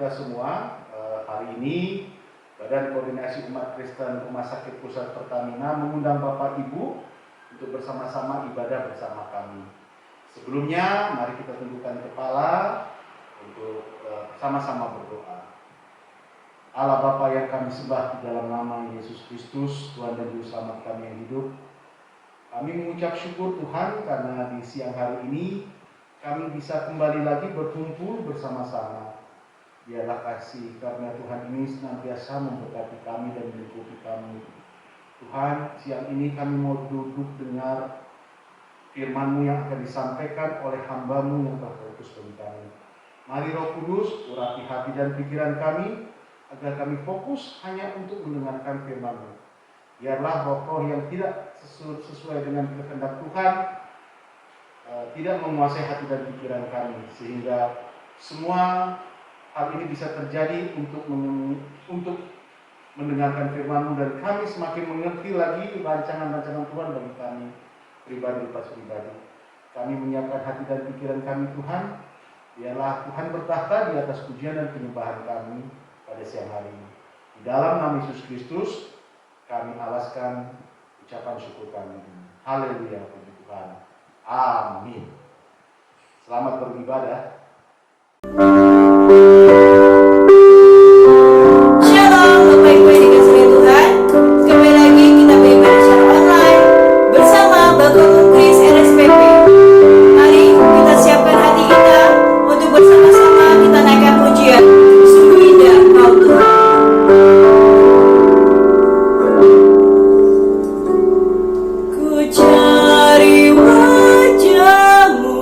kita semua. Hari ini Badan Koordinasi Umat Kristen Rumah Sakit Pusat Pertamina mengundang Bapak Ibu untuk bersama-sama ibadah bersama kami. Sebelumnya, mari kita tundukkan kepala untuk sama-sama berdoa. Allah Bapa yang kami sembah di dalam nama Yesus Kristus, Tuhan dan Juru Selamat kami yang hidup. Kami mengucap syukur Tuhan karena di siang hari ini kami bisa kembali lagi berkumpul bersama-sama. Biarlah kasih karena Tuhan ini senantiasa memberkati kami dan melingkupi kami. Tuhan, siang ini kami mau duduk dengar firman-Mu yang akan disampaikan oleh hamba-Mu yang terfokus bagi kami. Mari Roh Kudus, urapi hati dan pikiran kami, agar kami fokus hanya untuk mendengarkan firman-Mu. Biarlah roh-roh yang tidak sesuai dengan kehendak Tuhan tidak menguasai hati dan pikiran kami, sehingga semua hal ini bisa terjadi untuk mendengarkan firman-Mu dan kami semakin mengerti lagi rancangan-rancangan Tuhan bagi kami pribadi lepas pribadi. Kami menyiapkan hati dan pikiran kami Tuhan. Biarlah Tuhan bertahta di atas pujian dan penyembahan kami pada siang hari ini. Di dalam nama Yesus Kristus kami alaskan ucapan syukur kami. Haleluya, puji Tuhan. Amin. Selamat beribadah. Shalom, Bapak Ibu yang dikasihi Tuhan. Kembali lagi kita beribadah secara online bersama Bapak Kris RSPP. Mari kita siapkan hati kita untuk bersama-sama kita naikkan pujian. Sungguh indah Engkau Tuhan. Ku cari wajah-Mu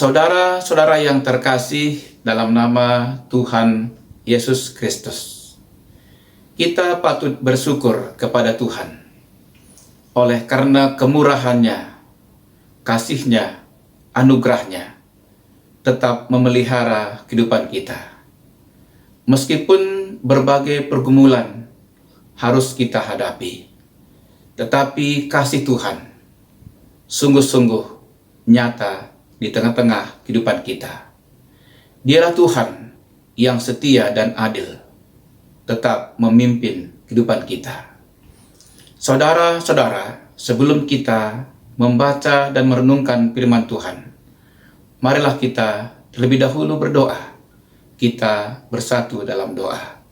Saudara-saudara yang terkasih dalam nama Tuhan Yesus Kristus, kita patut bersyukur kepada Tuhan oleh karena kemurahan-Nya, kasih-Nya, anugerah-Nya tetap memelihara kehidupan kita. Meskipun berbagai pergumulan harus kita hadapi, tetapi kasih Tuhan sungguh-sungguh nyata di tengah-tengah kehidupan kita. Dialah Tuhan yang setia dan adil, tetap memimpin kehidupan kita. Saudara-saudara, sebelum kita membaca dan merenungkan firman Tuhan, marilah kita terlebih dahulu berdoa. Kita bersatu dalam doa.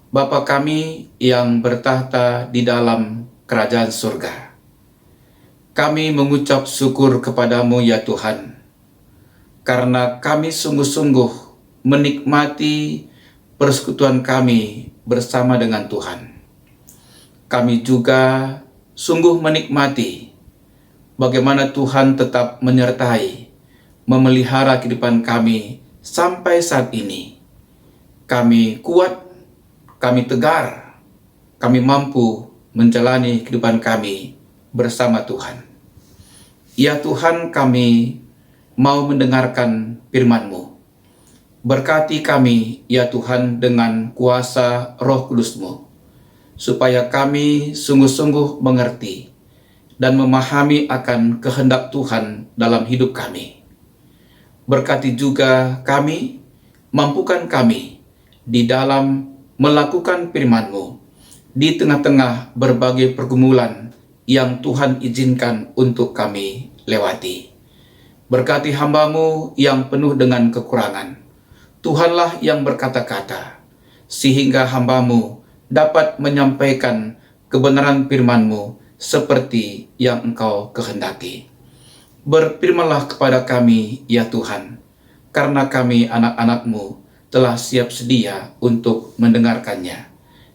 Bapa kami yang bertahta di dalam kerajaan surga, kami mengucap syukur kepadamu ya Tuhan, karena kami sungguh-sungguh menikmati persekutuan kami bersama dengan Tuhan. Kami juga sungguh menikmati bagaimana Tuhan tetap menyertai, memelihara kehidupan kami sampai saat ini. Kami kuat, kami tegar, kami mampu menjalani kehidupan kami bersama Tuhan. Ya Tuhan, kami mau mendengarkan firman-Mu. Berkati kami, ya Tuhan, dengan kuasa Roh Kudus-Mu, supaya kami sungguh-sungguh mengerti dan memahami akan kehendak Tuhan dalam hidup kami. Berkati juga kami, mampukan kami di dalam melakukan firman-Mu di tengah-tengah berbagai pergumulan yang Tuhan izinkan untuk kami lewati. Berkati hamba-Mu yang penuh dengan kekurangan. Tuhanlah yang berkata-kata, sehingga hamba-Mu dapat menyampaikan kebenaran firman-Mu seperti yang Engkau kehendaki. Berfirmanlah kepada kami, ya Tuhan, karena kami anak-anak-Mu telah siap sedia untuk mendengarkannya.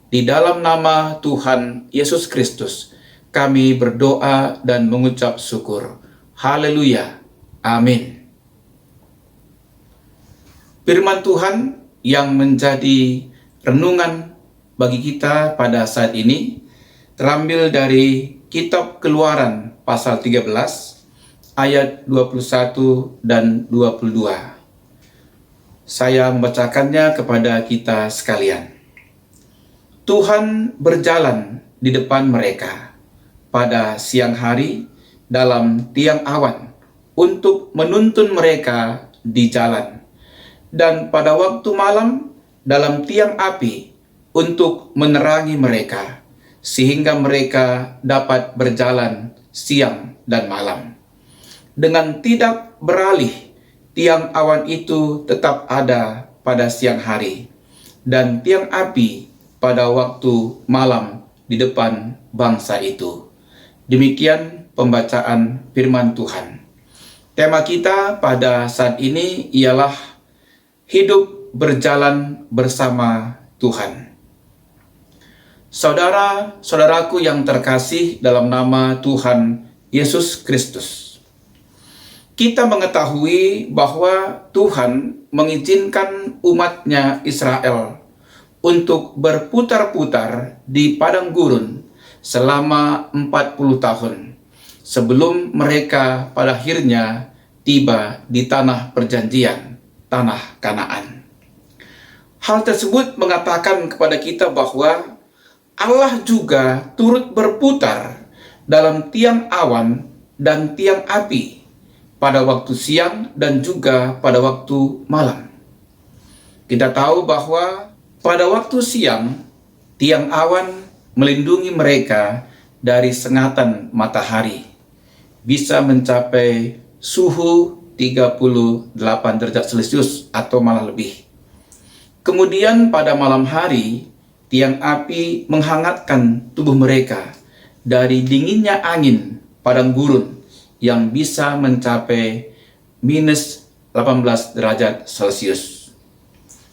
Di dalam nama Tuhan Yesus Kristus, kami berdoa dan mengucap syukur. Haleluya. Amin. Firman Tuhan yang menjadi renungan bagi kita pada saat ini terambil dari Kitab Keluaran pasal 13 ayat 21 dan 22. Saya membacakannya kepada kita sekalian. Tuhan berjalan di depan mereka pada siang hari dalam tiang awan untuk menuntun mereka di jalan, dan pada waktu malam dalam tiang api untuk menerangi mereka, sehingga mereka dapat berjalan siang dan malam. Dengan tidak beralih, tiang awan itu tetap ada pada siang hari, dan tiang api pada waktu malam di depan bangsa itu. Demikian pembacaan firman Tuhan. Tema kita pada saat ini ialah hidup berjalan bersama Tuhan. Saudara-saudaraku yang terkasih dalam nama Tuhan Yesus Kristus, kita mengetahui bahwa Tuhan mengizinkan umatnya Israel untuk berputar-putar di padang gurun selama 40 tahun sebelum mereka pada akhirnya tiba di tanah perjanjian, tanah Kanaan. Hal tersebut mengatakan kepada kita bahwa Allah juga turut berputar dalam tiang awan dan tiang api pada waktu siang dan juga pada waktu malam. Kita tahu bahwa pada waktu siang, tiang awan melindungi mereka dari sengatan matahari. Bisa mencapai suhu 38 derajat Celcius atau malah lebih. Kemudian pada malam hari, tiang api menghangatkan tubuh mereka dari dinginnya angin padang gurun yang bisa mencapai minus 18 derajat Celcius.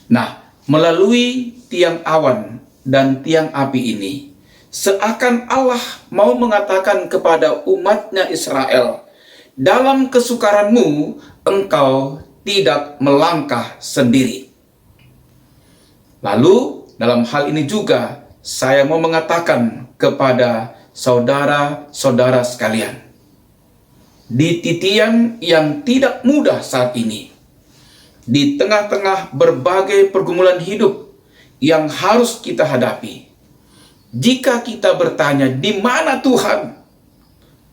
Nah, melalui tiang awan dan tiang api ini, seakan Allah mau mengatakan kepada umatnya Israel, dalam kesukaranmu, engkau tidak melangkah sendiri. Lalu, dalam hal ini juga saya mau mengatakan kepada saudara-saudara sekalian, di titian yang tidak mudah saat ini, di tengah-tengah berbagai pergumulan hidup yang harus kita hadapi, jika kita bertanya, "Di mana Tuhan?"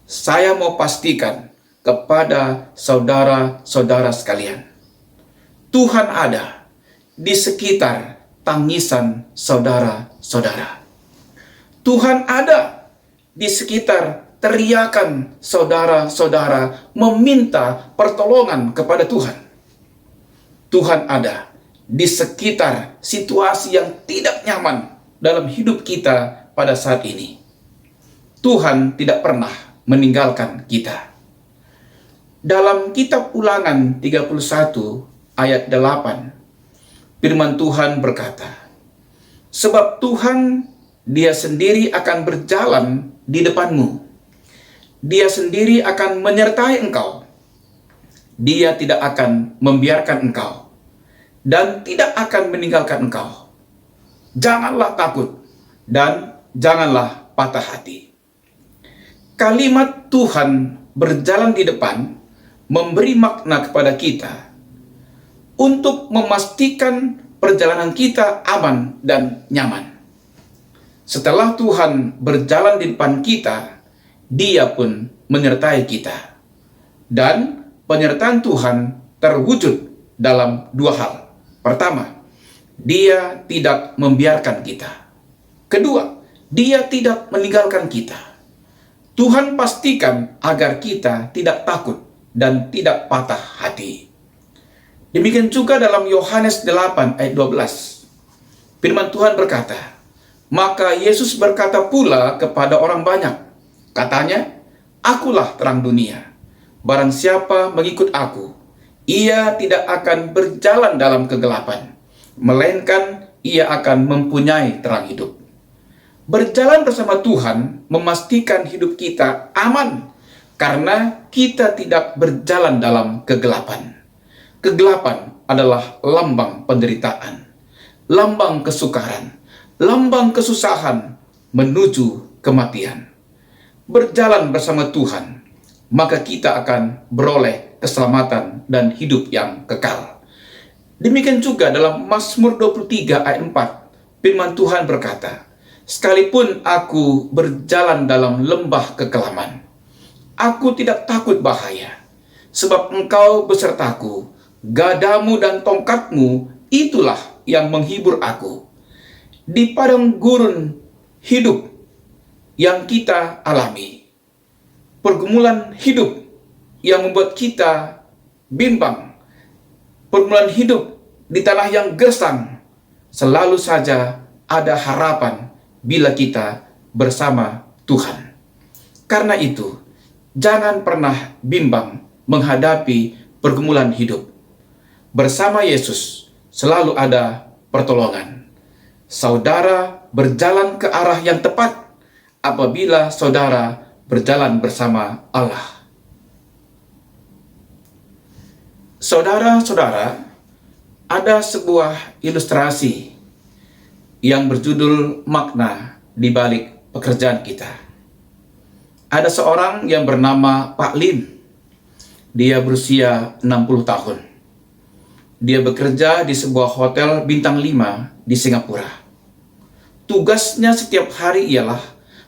Saya mau pastikan kepada saudara-saudara sekalian, Tuhan ada di sekitar tangisan saudara-saudara. Tuhan ada di sekitar teriakan saudara-saudara meminta pertolongan kepada Tuhan. Tuhan ada di sekitar situasi yang tidak nyaman dalam hidup kita pada saat ini. Tuhan tidak pernah meninggalkan kita. Dalam kitab Ulangan 31 ayat 8, firman Tuhan berkata, "Sebab Tuhan, Dia sendiri akan berjalan di depanmu. Dia sendiri akan menyertai engkau. Dia tidak akan membiarkan engkau dan tidak akan meninggalkan engkau. Janganlah takut dan janganlah patah hati." Kalimat Tuhan berjalan di depan memberi makna kepada kita untuk memastikan perjalanan kita aman dan nyaman. Setelah Tuhan berjalan di depan kita, Dia pun menyertai kita. Dan penyertaan Tuhan terwujud dalam dua hal. Pertama, Dia tidak membiarkan kita. Kedua, Dia tidak meninggalkan kita. Tuhan pastikan agar kita tidak takut dan tidak patah hati. Demikian juga dalam Yohanes 8 ayat 12. Firman Tuhan berkata, "Maka Yesus berkata pula kepada orang banyak, katanya, Akulah terang dunia. Barang siapa mengikut aku, ia tidak akan berjalan dalam kegelapan, melainkan ia akan mempunyai terang hidup." Berjalan bersama Tuhan memastikan hidup kita aman, karena kita tidak berjalan dalam kegelapan. Kegelapan adalah lambang penderitaan, lambang kesukaran, lambang kesusahan menuju kematian. Berjalan bersama Tuhan, maka kita akan beroleh keselamatan dan hidup yang kekal. Demikian juga dalam Mazmur 23 ayat 4, firman Tuhan berkata, "Sekalipun aku berjalan dalam lembah kekelaman, aku tidak takut bahaya, sebab engkau besertaku, gadamu dan tongkatmu itulah yang menghibur aku." Di padang gurun hidup yang kita alami, pergumulan hidup yang membuat kita bimbang, pergumulan hidup di tanah yang gersang, selalu saja ada harapan bila kita bersama Tuhan. Karena itu, jangan pernah bimbang menghadapi pergumulan hidup. Bersama Yesus selalu ada pertolongan. Saudara berjalan ke arah yang tepat apabila saudara berjalan bersama Allah. Saudara-saudara, ada sebuah ilustrasi yang berjudul makna di balik pekerjaan kita. Ada seorang yang bernama Pak Lim. Dia berusia 60 tahun. Dia bekerja di sebuah hotel bintang 5 di Singapura. Tugasnya setiap hari ialah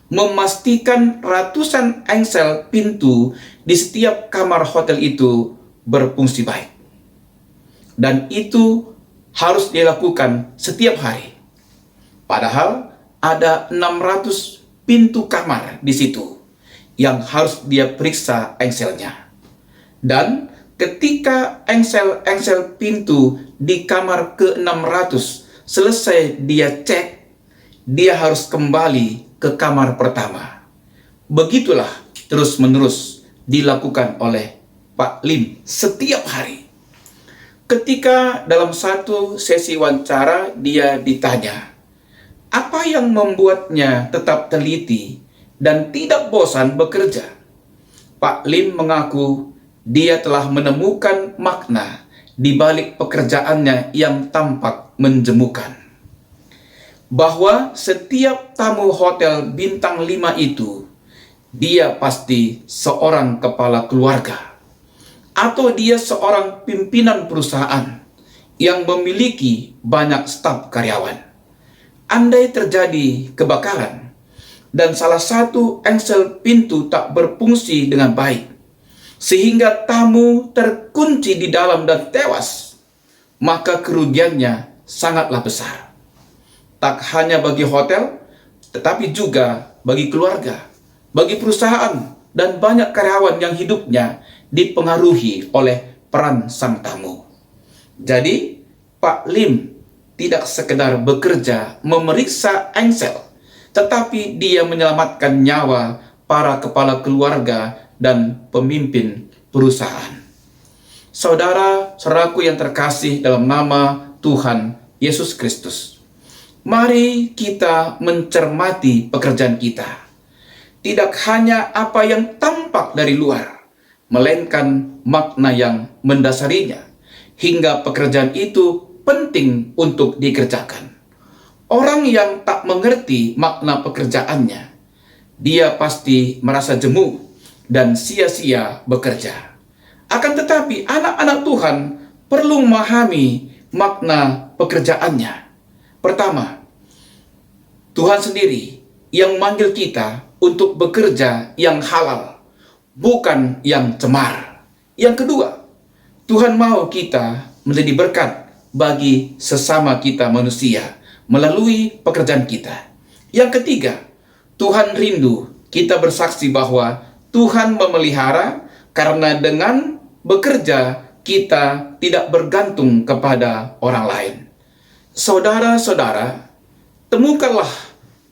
memastikan ratusan engsel pintu di setiap kamar hotel itu berfungsi baik. Dan itu harus dilakukan setiap hari. Padahal ada 600 pintu kamar di situ yang harus dia periksa engselnya. Dan ketika engsel-engsel pintu di kamar ke-600 selesai dia cek, dia harus kembali ke kamar pertama. Begitulah terus-menerus dilakukan oleh Pak Lim setiap hari. Ketika dalam satu sesi wawancara dia ditanya, apa yang membuatnya tetap teliti dan tidak bosan bekerja? Pak Lim mengaku dia telah menemukan makna di balik pekerjaannya yang tampak menjemukan. Bahwa setiap tamu hotel bintang 5 itu, dia pasti seorang kepala keluarga, atau dia seorang pimpinan perusahaan yang memiliki banyak staf karyawan. Andai terjadi kebakaran dan salah satu engsel pintu tak berfungsi dengan baik, sehingga tamu terkunci di dalam dan tewas, maka kerugiannya sangatlah besar. Tak hanya bagi hotel, tetapi juga bagi keluarga, bagi perusahaan, dan banyak karyawan yang hidupnya dipengaruhi oleh peran sang tamu. Jadi, Pak Lim tidak sekedar bekerja memeriksa engsel, tetapi dia menyelamatkan nyawa para kepala keluarga dan pemimpin perusahaan. Saudara-saudaraku yang terkasih dalam nama Tuhan Yesus Kristus, mari kita mencermati pekerjaan kita. Tidak hanya apa yang tampak dari luar, melainkan makna yang mendasarinya, hingga pekerjaan itu penting untuk dikerjakan. Orang yang tak mengerti makna pekerjaannya, dia pasti merasa jemu dan sia-sia bekerja. Akan tetapi anak-anak Tuhan perlu memahami makna pekerjaannya. Pertama, Tuhan sendiri yang memanggil kita untuk bekerja yang halal, bukan yang cemar. Yang kedua, Tuhan mau kita menjadi berkat bagi sesama kita manusia melalui pekerjaan kita. Yang ketiga, Tuhan rindu kita bersaksi bahwa Tuhan memelihara, karena dengan bekerja kita tidak bergantung kepada orang lain. Saudara-saudara, temukanlah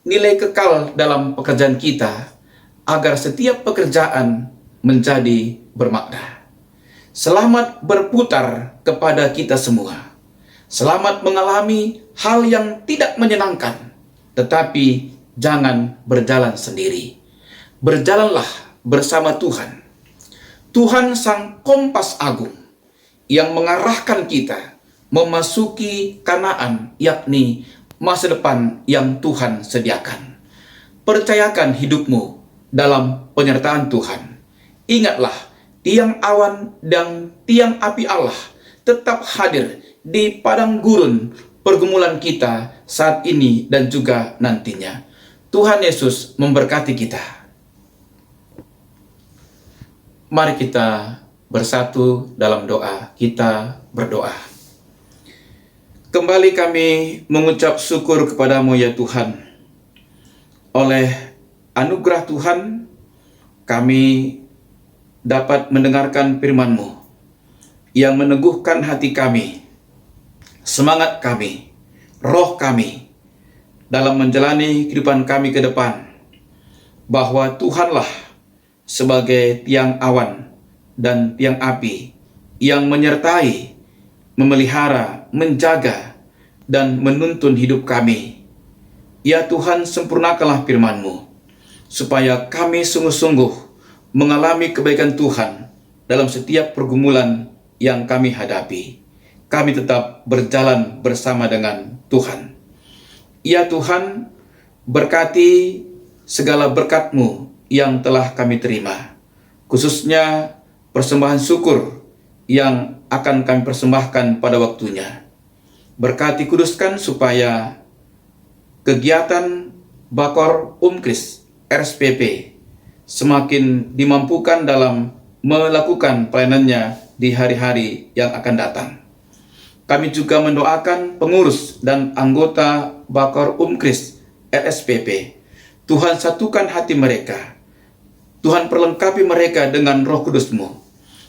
nilai kekal dalam pekerjaan kita agar setiap pekerjaan menjadi bermakna. Selamat berputar kepada kita semua. Selamat mengalami hal yang tidak menyenangkan, tetapi jangan berjalan sendiri. Berjalanlah bersama Tuhan. Tuhan Sang Kompas Agung yang mengarahkan kita memasuki Kanaan, yakni masa depan yang Tuhan sediakan. Percayakan hidupmu dalam penyertaan Tuhan. Ingatlah, tiang awan dan tiang api Allah tetap hadir di padang gurun pergumulan kita saat ini dan juga nantinya. Tuhan Yesus memberkati kita. Mari kita bersatu dalam doa. Kita berdoa. Kembali kami mengucap syukur kepadamu ya Tuhan. Oleh anugerah Tuhan, kami dapat mendengarkan firman-Mu yang meneguhkan hati kami, semangat kami, roh kami dalam menjalani kehidupan kami ke depan, bahwa Tuhanlah sebagai tiang awan dan tiang api yang menyertai, memelihara, menjaga, dan menuntun hidup kami. Ya Tuhan, sempurnakanlah firman-Mu, supaya kami sungguh-sungguh mengalami kebaikan Tuhan dalam setiap pergumulan yang kami hadapi. Kami tetap berjalan bersama dengan Tuhan. Ya Tuhan, berkati segala berkat-Mu yang telah kami terima, khususnya persembahan syukur yang akan kami persembahkan pada waktunya. Berkati, kuduskan supaya kegiatan Bakor Umkris RSPP semakin dimampukan dalam melakukan pelayanannya di hari-hari yang akan datang. Kami juga mendoakan pengurus dan anggota Bakor Umkris RSPP. Tuhan satukan hati mereka. Tuhan perlengkapi mereka dengan Roh Kudus-Mu,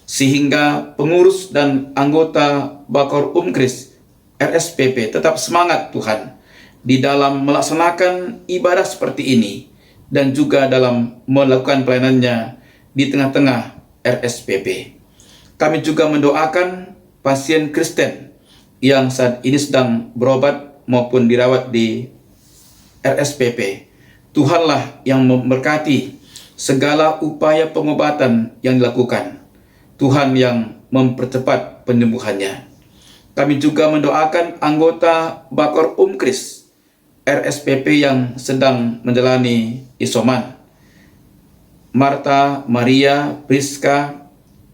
sehingga pengurus dan anggota Bakor Umkris RSPP tetap semangat Tuhan di dalam melaksanakan ibadah seperti ini dan juga dalam melakukan pelayanannya di tengah-tengah RSPP. Kami juga mendoakan pasien Kristen yang saat ini sedang berobat maupun dirawat di RSPP. Tuhanlah yang memberkati segala upaya pengobatan yang dilakukan. Tuhan yang mempercepat penyembuhannya. Kami juga mendoakan anggota Bakor Kris RSPP yang sedang menjalani isoman. Marta, Maria, Priska,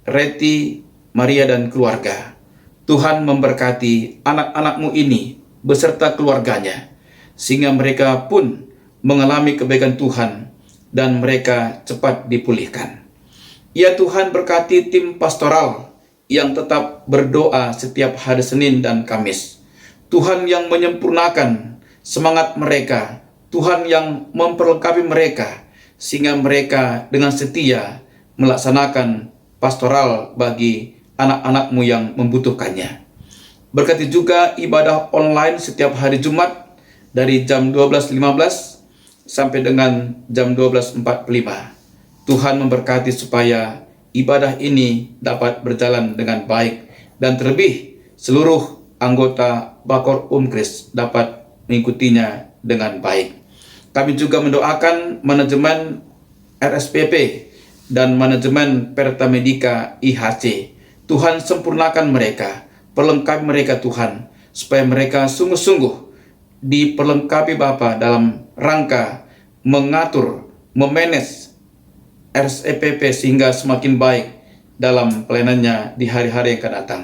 Reti, Maria dan keluarga. Tuhan memberkati anak-anak-Mu ini beserta keluarganya, sehingga mereka pun mengalami kebaikan Tuhan dan mereka cepat dipulihkan. Ya Tuhan, berkati tim pastoral yang tetap berdoa setiap hari Senin dan Kamis. Tuhan yang menyempurnakan semangat mereka, Tuhan yang memperlengkapi mereka, sehingga mereka dengan setia melaksanakan pastoral bagi anak-anak-Mu yang membutuhkannya. Berkati juga ibadah online setiap hari Jumat dari jam 12.15 sampai dengan jam 12.45. Tuhan memberkati supaya ibadah ini dapat berjalan dengan baik, dan terlebih seluruh anggota Bakor Kris dapat mengikutinya dengan baik. Kami juga mendoakan manajemen RSPP dan manajemen Pertamedika IHC. Tuhan sempurnakan mereka, perlengkapi mereka Tuhan, supaya mereka sungguh-sungguh diperlengkapi Bapa dalam rangka mengatur, memanage RSPP sehingga semakin baik dalam pelayanannya di hari-hari yang akan datang.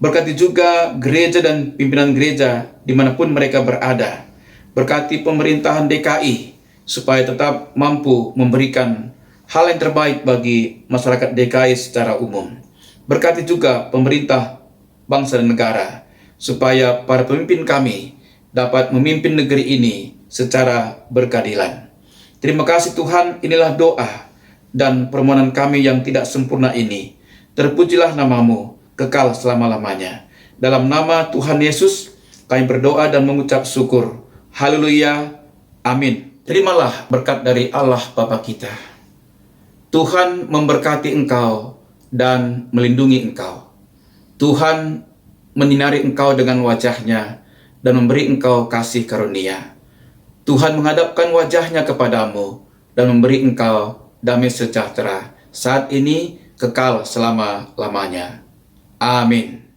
Berkati juga gereja dan pimpinan gereja dimanapun mereka berada. Berkati pemerintahan DKI supaya tetap mampu memberikan hal yang terbaik bagi masyarakat DKI secara umum. Berkati juga pemerintah bangsa dan negara supaya para pemimpin kami dapat memimpin negeri ini secara berkeadilan. Terima kasih Tuhan, inilah doa dan permohonan kami yang tidak sempurna ini. Terpujilah nama-Mu kekal selama-lamanya. Dalam nama Tuhan Yesus kami berdoa dan mengucap syukur. Haleluya. Amin. Terimalah berkat dari Allah Bapa kita. Tuhan memberkati engkau dan melindungi engkau. Tuhan menyinari engkau dengan wajah-Nya dan memberi engkau kasih karunia. Tuhan menghadapkan wajah-Nya kepadamu dan memberi engkau damai sejahtera saat ini kekal selama-lamanya. Amin.